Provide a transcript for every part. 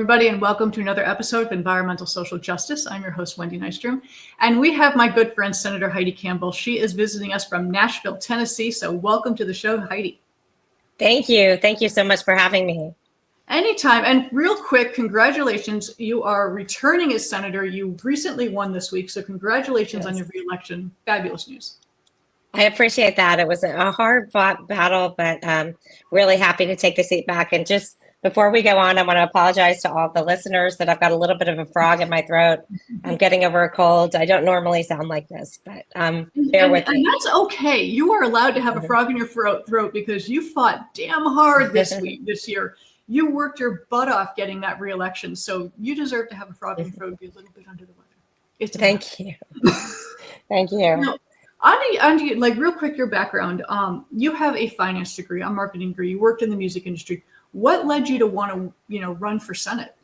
everybody, and welcome to another episode of Environmental Social Justice. I'm your host, Wendy Nystrom, and we have my good friend, Senator Heidi Campbell. She is visiting us from Nashville, Tennessee, so welcome to the show, Heidi. Thank you. Thank you so much for having me. Anytime. And real quick, congratulations. You are returning as senator. You recently won this week, so congratulations on your re-election. Fabulous news. I appreciate that. It was a hard-fought battle, but really happy to take the seat back. And just before we go on, I want to apologize to all the listeners that I've got a little bit of a frog in my throat. I'm getting over a cold. I don't normally sound like this, but bear with me. And that's okay. You are allowed to have a frog in your throat because you fought damn hard this year. You worked your butt off getting that re-election, so you deserve to have a frog in your throat, be a little bit under the weather. Thank you. Thank you. Now, Andi, like real quick, your background. You have a finance degree, a marketing degree. You worked in the music industry. What led you to want to, run for Senate?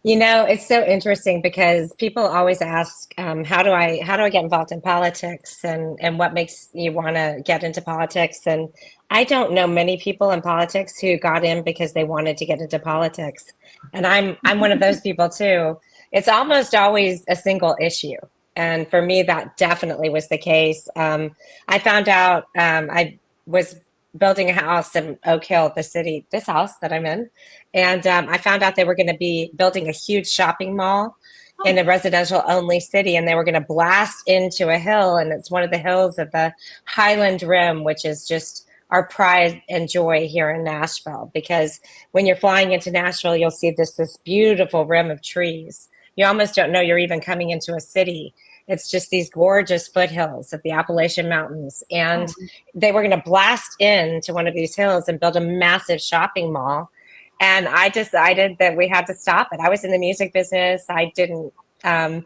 It's so interesting because people always ask, how do I get involved in politics and what makes you want to get into politics? And I don't know many people in politics who got in because they wanted to get into politics. And I'm one of those people too. It's almost always a single issue. And for me, that definitely was the case. I found out I was building a house in Oak Hill, the city, this house that I'm in. And I found out they were going to be building a huge shopping mall in a residential only city. And they were going to blast into a hill. And it's one of the hills of the Highland Rim, which is just our pride and joy here in Nashville. Because when you're flying into Nashville, you'll see this beautiful rim of trees. You almost don't know you're even coming into a city. It's just these gorgeous foothills of the Appalachian Mountains. And they were going to blast into one of these hills and build a massive shopping mall. And I decided that we had to stop it. I was in the music business. I didn't have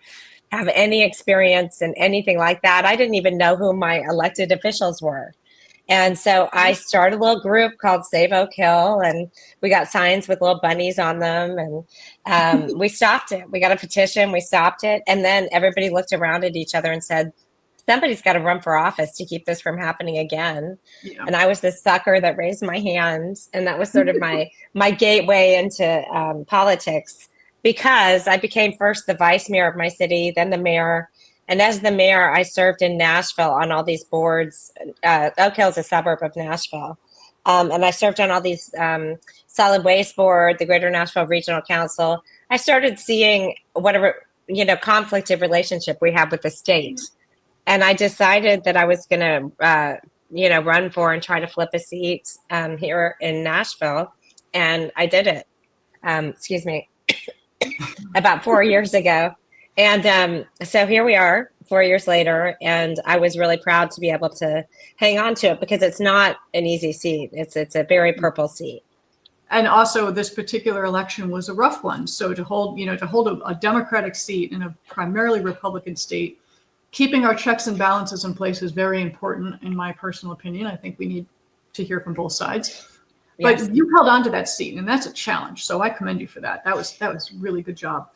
any experience in anything like that. I didn't even know who my elected officials were. And so I started a little group called Save Oak Hill, and we got signs with little bunnies on them, and we stopped it. We got a petition, we stopped it, and then everybody looked around at each other and said, somebody's got to run for office to keep this from happening again. Yeah. And I was the sucker that raised my hand, and that was sort of my gateway into politics, because I became first the vice mayor of my city, then the mayor. And as the mayor, I served in Nashville on all these boards. Oak Hill is a suburb of Nashville. And I served on all these solid waste board, the Greater Nashville Regional Council. I started seeing whatever, conflict of relationship we have with the state. And I decided that I was going to, run for and try to flip a seat here in Nashville. And I did it, about 4 years ago. And so here we are 4 years later, and I was really proud to be able to hang on to it because it's not an easy seat. It's a very purple seat. And also this particular election was a rough one. So to hold a Democratic seat in a primarily Republican state, keeping our checks and balances in place is very important, in my personal opinion. I think we need to hear from both sides. But yes, you held on to that seat, and that's a challenge. So I commend you for that. That was a really good job.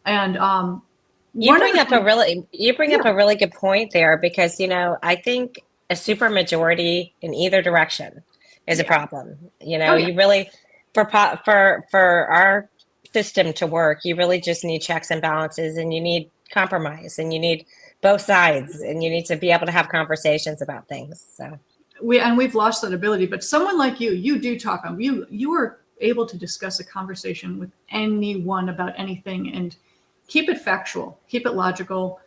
And you bring up a really good point there, because I think a supermajority in either direction is a problem. You really for our system to work, you really just need checks and balances, and you need compromise, and you need both sides, and you need to be able to have conversations about things. So we've lost that ability. But someone like you do talk on you are able to discuss a conversation with anyone about anything and keep it factual, keep it logical.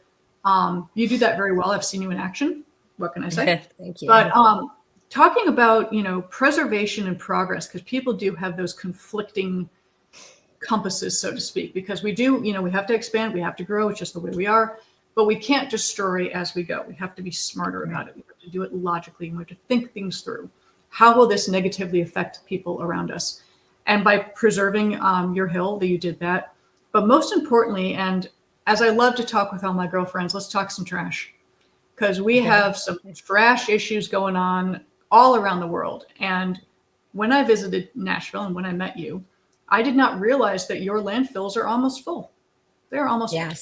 You do that very well. I've seen you in action. What can I say? Thank you. But talking about, preservation and progress, because people do have those conflicting compasses, so to speak, because we do, we have to expand, we have to grow. It's just the way we are, but we can't destroy as we go. We have to be smarter about it. We have to do it logically, and we have to think things through. How will this negatively affect people around us? And by preserving your hill, that you did that. But most importantly, and as I love to talk with all my girlfriends, let's talk some trash, because we have some trash issues going on all around the world. And when I visited Nashville and when I met you, I did not realize that your landfills are almost full. They're almost full.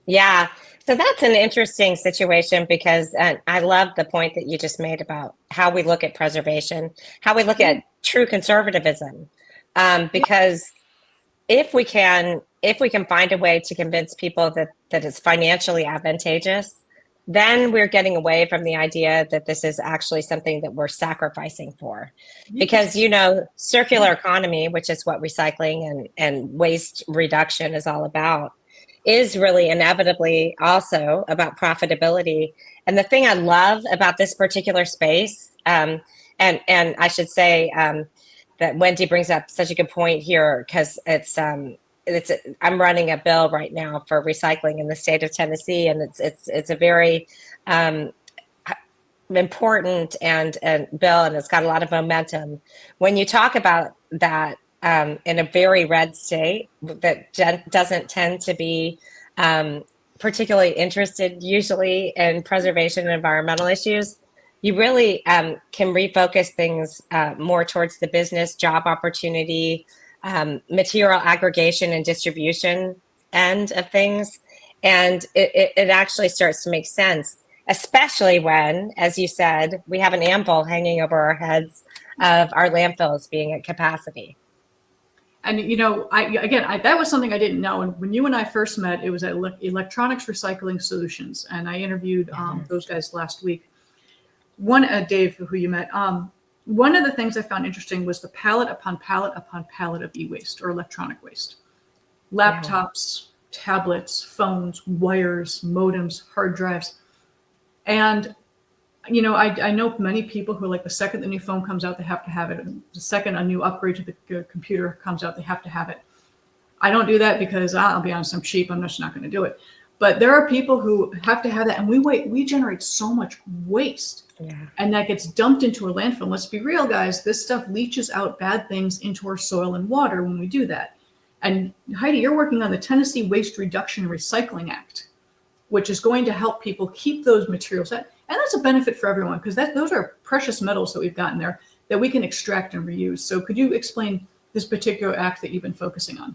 Yeah. So that's an interesting situation, because I love the point that you just made about how we look at preservation, how we look at true conservatism. because if we can find a way to convince people that it's financially advantageous, then we're getting away from the idea that this is actually something that we're sacrificing for. Because, you know, circular economy, which is what recycling and waste reduction is all about, is really inevitably also about profitability. And the thing I love about this particular space, and I should say that Wendy brings up such a good point here, because I'm running a bill right now for recycling in the state of Tennessee, and it's a very important and bill, and it's got a lot of momentum. When you talk about that in a very red state that doesn't tend to be particularly interested usually in preservation and environmental issues, you really can refocus things more towards the business, job opportunity, material aggregation and distribution end of things. And it actually starts to make sense, especially when, as you said, we have an anvil hanging over our heads of our landfills being at capacity. And, you know, that was something I didn't know. And when you and I first met, it was at Electronics Recycling Solutions. And I interviewed those guys last week. Dave, who you met, one of the things I found interesting was the pallet upon pallet upon pallet of e-waste or electronic waste. Laptops, tablets, phones, wires, modems, hard drives. And, you know, I know many people who are like, the second the new phone comes out, they have to have it. And the second a new upgrade to the computer comes out, they have to have it. I don't do that because I'll be honest, I'm cheap. I'm just not going to do it. But there are people who have to have that, and we generate so much waste, and that gets dumped into a landfill. Let's be real, guys. This stuff leaches out bad things into our soil and water when we do that. And Heidi, you're working on the Tennessee Waste Reduction and Recycling Act, which is going to help people keep those materials. And that's a benefit for everyone, because those are precious metals that we've gotten there that we can extract and reuse. So could you explain this particular act that you've been focusing on?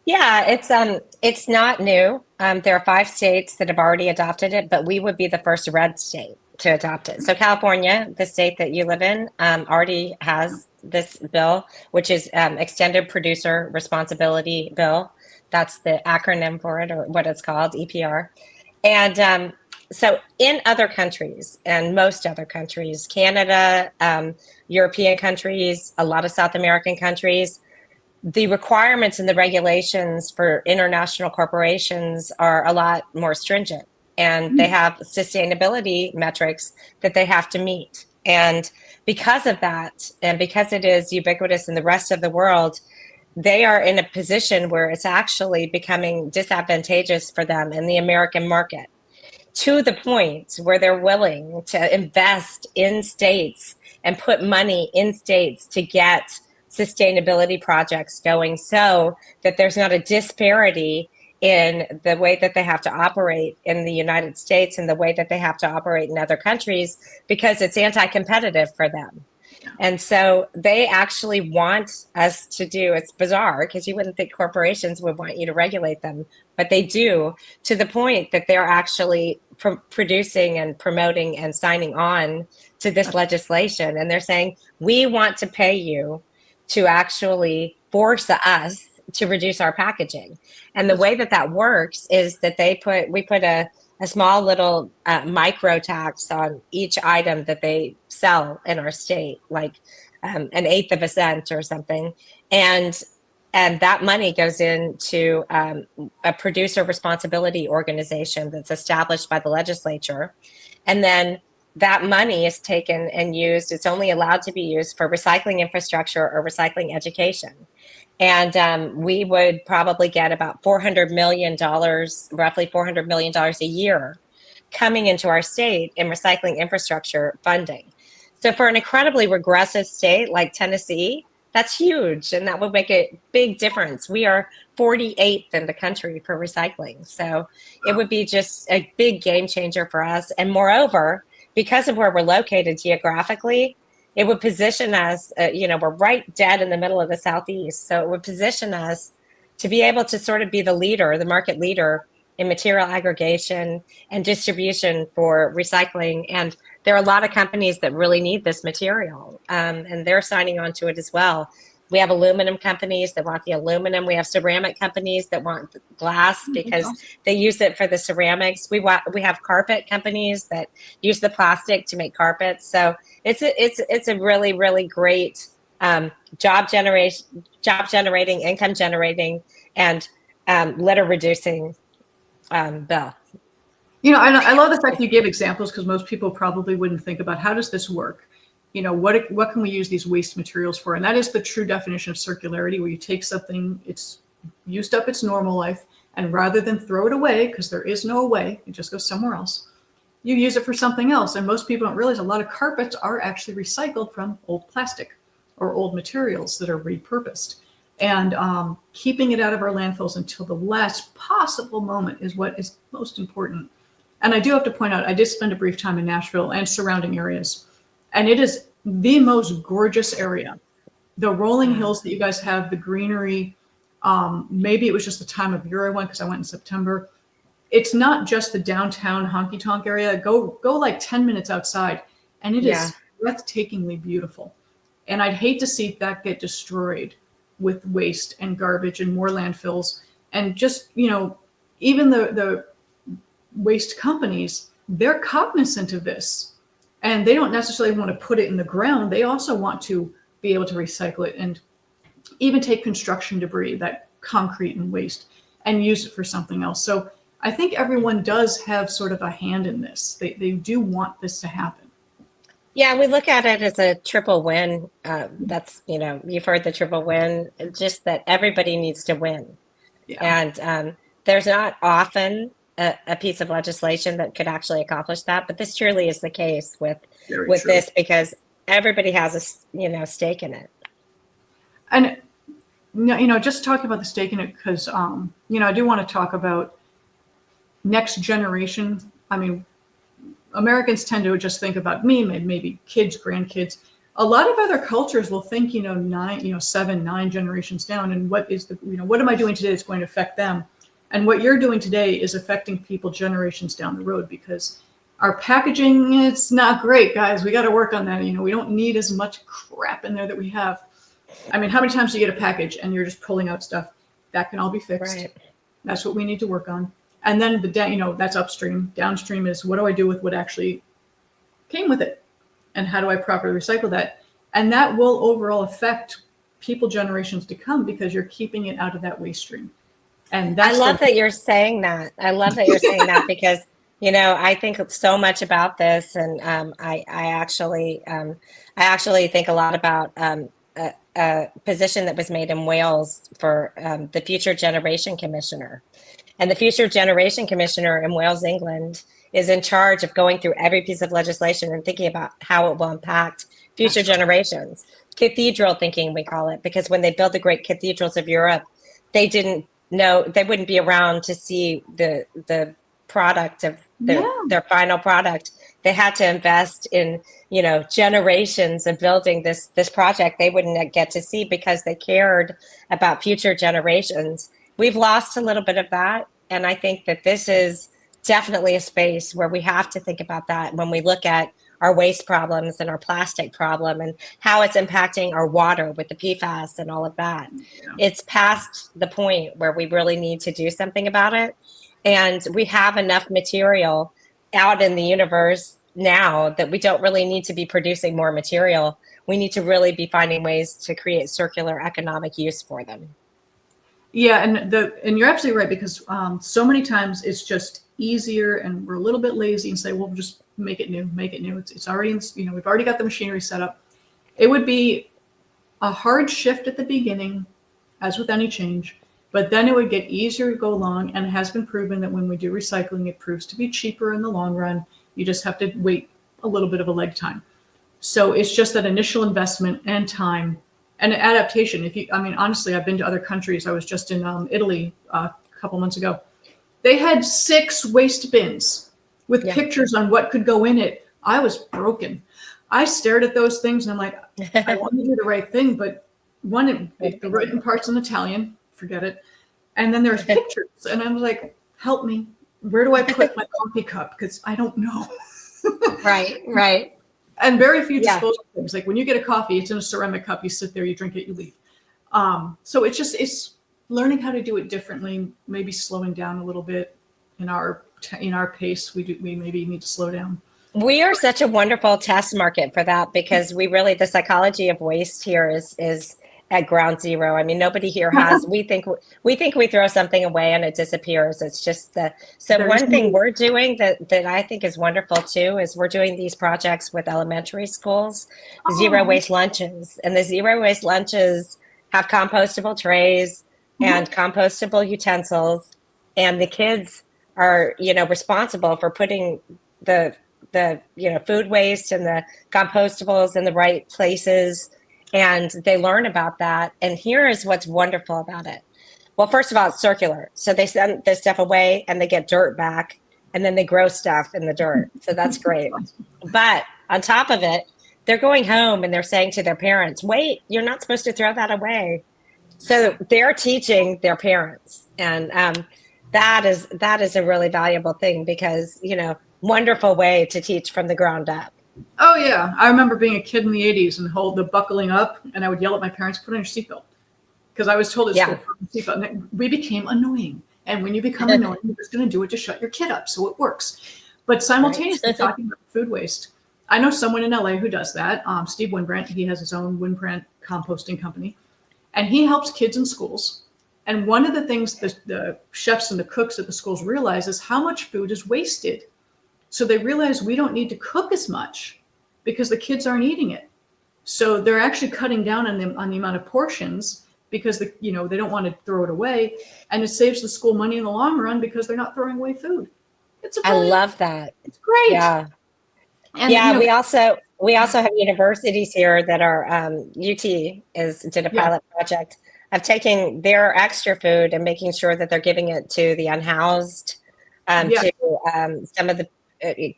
Yeah, it's not new. There are 5 states that have already adopted it, but we would be the first red state to adopt it. So California, the state that you live in, already has this bill, which is Extended Producer Responsibility Bill. That's the acronym for it, or what it's called, EPR. And so in other countries, and most other countries, Canada, European countries, a lot of South American countries, the requirements and the regulations for international corporations are a lot more stringent, and they have sustainability metrics that they have to meet. And because of that, and because it is ubiquitous in the rest of the world, they are in a position where it's actually becoming disadvantageous for them in the American market, to the point where they're willing to invest in states and put money in states to get sustainability projects going, so that there's not a disparity in the way that they have to operate in the United States and the way that they have to operate in other countries, because it's anti-competitive for them. And so they actually want us to do, it's bizarre because you wouldn't think corporations would want you to regulate them, but they do, to the point that they're actually producing and promoting and signing on to this legislation. And they're saying, we want to pay you to actually force us to reduce our packaging. And the way that works is that we put a small little micro tax on each item that they sell in our state, like an 1/8 of a cent or something. And that money goes into a producer responsibility organization that's established by the legislature. And then that money is taken and used, it's only allowed to be used for recycling infrastructure or recycling education. And we would probably get about $400 million, roughly $400 million a year coming into our state in recycling infrastructure funding. So for an incredibly regressive state like Tennessee, that's huge, and that would make a big difference. We are 48th in the country for recycling. So it would be just a big game changer for us. And moreover, because of where we're located geographically, it would position us, we're right dead in the middle of the Southeast. So it would position us to be able to sort of be the leader, the market leader in material aggregation and distribution for recycling. And there are a lot of companies that really need this material, and they're signing on to it as well. We have aluminum companies that want the aluminum. We have ceramic companies that want the glass because they use it for the ceramics. We have carpet companies that use the plastic to make carpets. So it's a really, really great job generating, income generating, and litter reducing bill. You know, I love the fact that you give examples, because most people probably wouldn't think about how does this work? You know, what can we use these waste materials for? And that is the true definition of circularity, where you take something, it's used up its normal life, and rather than throw it away, because there is no way, it just goes somewhere else, you use it for something else. And most people don't realize a lot of carpets are actually recycled from old plastic or old materials that are repurposed. And keeping it out of our landfills until the last possible moment is what is most important. And I do have to point out, I did spend a brief time in Nashville and surrounding areas, and it is the most gorgeous area. The rolling hills that you guys have, the greenery, maybe it was just the time of year I went, because I went in September. It's not just the downtown honky tonk area. Go like 10 minutes outside, and it is breathtakingly beautiful. And I'd hate to see that get destroyed with waste and garbage and more landfills. And just, you know, even the waste companies, they're cognizant of this, and they don't necessarily want to put it in the ground. They also want to be able to recycle it, and even take construction debris, that concrete and waste, and use it for something else. So I think everyone does have sort of a hand in this. They do want this to happen. Yeah, we look at it as a triple win. That's, you know, you've heard the triple win, just that everybody needs to win. Yeah. And there's not often a piece of legislation that could actually accomplish that, but this truly is the case with this, because everybody has a, you know, stake in it. And you know, just talking about the stake in it, because you know, I do want to talk about next generation. I mean, Americans tend to just think about me, maybe kids, grandkids. A lot of other cultures will think, you know, 7, 9 generations down, and what is the, you know, what am I doing today that's going to affect them? And what you're doing today is affecting people generations down the road, because our packaging, it's not great, guys. We got to work on that. You know, we don't need as much crap in there that we have. I mean, how many times do you get a package and you're just pulling out stuff? That can all be fixed. Right. That's what we need to work on. And then you know, that's upstream. Downstream is, what do I do with what actually came with it? And how do I properly recycle that? And that will overall affect people generations to come, because you're keeping it out of that waste stream. And that's I love that you're saying that. I love that you're saying that, because, you know, I think so much about this, and I actually think a lot about a position that was made in Wales for the Future Generation Commissioner. And the Future Generation Commissioner in Wales, England, is in charge of going through every piece of legislation and thinking about how it will impact future generations. Cathedral thinking, we call it, because when they built the great cathedrals of Europe, they didn't know, they wouldn't be around to see the product of their final product. They had to invest in, you know, generations of building this project they wouldn't get to see, because they cared about future generations. We've lost a little bit of that. And I think that this is definitely a space where we have to think about that when we look at our waste problems and our plastic problem and how it's impacting our water with the PFAS and all of that. Yeah. It's past the point where we really need to do something about it. And we have enough material out in the universe now that we don't really need to be producing more material. We need to really be finding ways to create circular economic use for them. Yeah, and you're absolutely right, because so many times it's just easier, and we're a little bit lazy and say, well, just make it new. It's already in, you know, we've already got the machinery set up. It would be a hard shift at the beginning, as with any change, but then it would get easier to go along, and it has been proven that when we do recycling, it proves to be cheaper in the long run. You just have to wait a little bit of a lag time. So it's just that initial investment and time and adaptation. I mean, honestly, I've been to other countries. I was just in Italy a couple months ago. They had 6 waste bins with pictures on what could go in it. I was broken. I stared at those things and I'm like, I want to do the right thing, but the written part's in Italian, forget it. And then there's pictures, and I was like, help me. Where do I put my coffee cup? Because I don't know. Right. And very few disposable things. Like when you get a coffee, it's in a ceramic cup. You sit there, you drink it, you leave. So it's learning how to do it differently, maybe slowing down a little bit in our pace. We maybe need to slow down. We are such a wonderful test market for that, because we really, the psychology of waste here is at ground zero. I mean, nobody here has, we think we throw something away and it disappears. It's just so one thing we're doing that I think is wonderful too, is we're doing these projects with elementary schools, zero waste lunches. And the zero waste lunches have compostable trays and compostable utensils. And the kids are, responsible for putting the food waste and the compostables in the right places. And they learn about that. And here is what's wonderful about it. Well, first of all, it's circular. So they send this stuff away and they get dirt back, and then they grow stuff in the dirt. So that's great. But on top of it, they're going home and they're saying to their parents, wait, you're not supposed to throw that away. So they're teaching their parents. And that is a really valuable thing, because, wonderful way to teach from the ground up. Oh yeah, I remember being a kid in the '80s and hold the buckling up, and I would yell at my parents, "Put on your seatbelt," because I was told it's put on your seatbelt. And we became annoying, and when you become annoying, you're just going to do it to shut your kid up, so it works. But simultaneously, talking about food waste, I know someone in LA who does that. Steve Wynbrandt, he has his own Wynbrandt composting company, and he helps kids in schools. And one of the things the chefs and the cooks at the schools realize is how much food is wasted. So they realize we don't need to cook as much because the kids aren't eating it. So they're actually cutting down on the amount of portions, because they don't want to throw it away, and it saves the school money in the long run because they're not throwing away food. I love that. It's great. Yeah. And, we also have universities here that are UT did a pilot project of taking their extra food and making sure that they're giving it to the unhoused, to some of the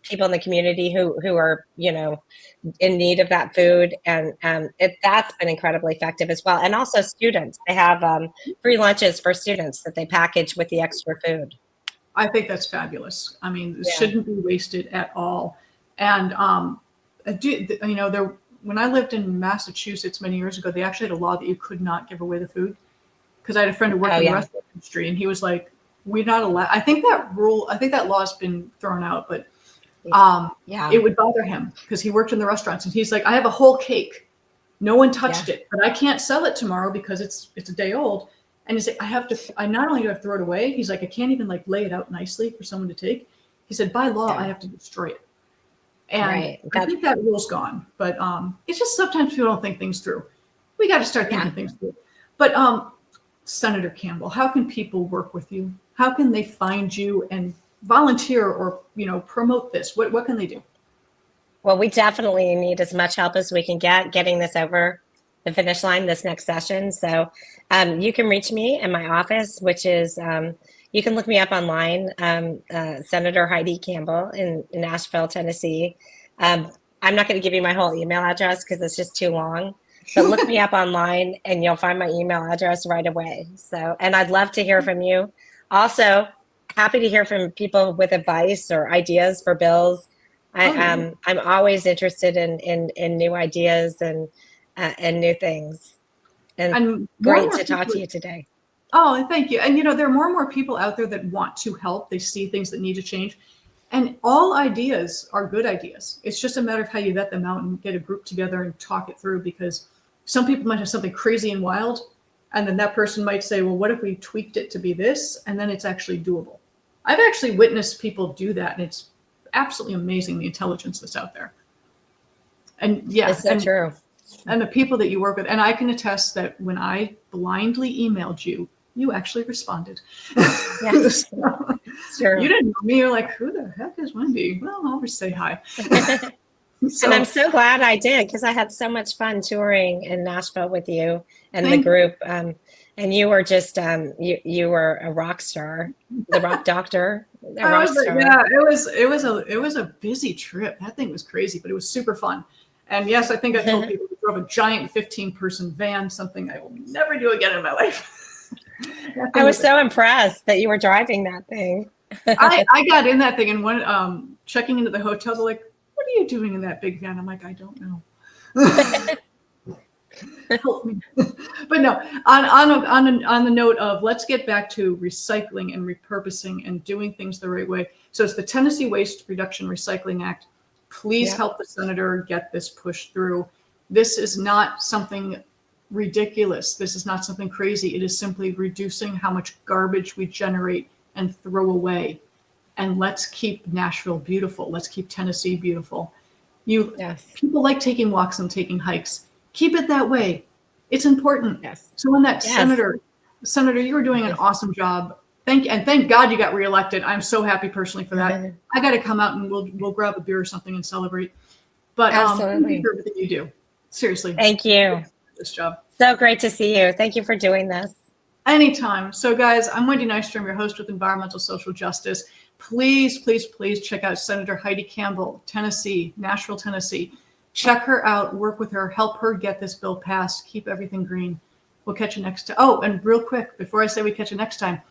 people in the community who are in need of that food, and that's been incredibly effective as well. And also students, they have free lunches for students that they package with the extra food. I think that's fabulous. I mean, it shouldn't be wasted at all. And when I lived in Massachusetts many years ago, they actually had a law that you could not give away the food, because I had a friend who worked in the restaurant industry, and he was like, we're not allowed. I think that law has been thrown out, but it would bother him because he worked in the restaurants, and he's like, I have a whole cake. No one touched it, but I can't sell it tomorrow because it's a day old. And he's like, I not only do I have to throw it away, he's like, I can't even lay it out nicely for someone to take. He said, by law, I have to destroy it. And I think that rule's gone, but it's just sometimes people don't think things through. We got to start thinking things through. But Senator Campbell, how can people work with you? How can they find you and volunteer or promote this? What can they do? Well, we definitely need as much help as we can getting this over the finish line this next session. So you can reach me in my office, which is you can look me up online, Senator Heidi Campbell in Nashville, Tennessee. I'm not going to give you my whole email address because it's just too long. But look me up online and you'll find my email address right away. So, and I'd love to hear from you. Also, happy to hear from people with advice or ideas for bills. I'm always interested in new ideas and new things. And great to talk to you today. Oh, thank you. And there are more and more people out there that want to help. They see things that need to change. And all ideas are good ideas. It's just a matter of how you vet them out and get a group together and talk it through, because some people might have something crazy and wild, and then that person might say, well, what if we tweaked it to be this? And then it's actually doable. I've actually witnessed people do that, and it's absolutely amazing the intelligence that's out there. And it's so true. And the people that you work with, and I can attest that when I blindly emailed you, you actually responded. Yes, sure. You didn't know me. You're like, who the heck is Wendy? Well, I'll just say hi. And I'm so glad I did, because I had so much fun touring in Nashville with you and the group. And you were just you were a rock star, the rock doctor. Yeah, it was a busy trip. That thing was crazy, but it was super fun. And yes, I think I told people we drove a giant 15-person van, something I will never do again in my life. I was so impressed that you were driving that thing. I got in that thing, and checking into the hotel, they're like, what are you doing in that big van? I'm like, I don't know. Help me. But no, on the note of let's get back to recycling and repurposing and doing things the right way. So it's the Tennessee Waste Reduction Recycling Act. Please help the senator get this pushed through. This is not something ridiculous. This is not something crazy. It is simply reducing how much garbage we generate and throw away. And let's keep Nashville beautiful. Let's keep Tennessee beautiful. People like taking walks and taking hikes. Keep it that way. It's important. So on that, Senator, you were doing an awesome job. Thank God you got reelected. I'm so happy personally for that. I got to come out and we'll grab a beer or something and celebrate. But thank you for everything you do. Seriously. Thank you. This job. So great to see you. Thank you for doing this. Anytime. So guys, I'm Wendy Nystrom, your host with Environmental Social Justice. Please, please, please check out Senator Heidi Campbell, Tennessee, Nashville, Tennessee. Check her out, work with her, help her get this bill passed, keep everything green. We'll catch you next time. Oh, and real quick, before I say we catch you next time,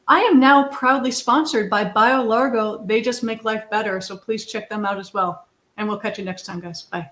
I am now proudly sponsored by BioLargo. They just make life better. So please check them out as well. And we'll catch you next time, guys. Bye.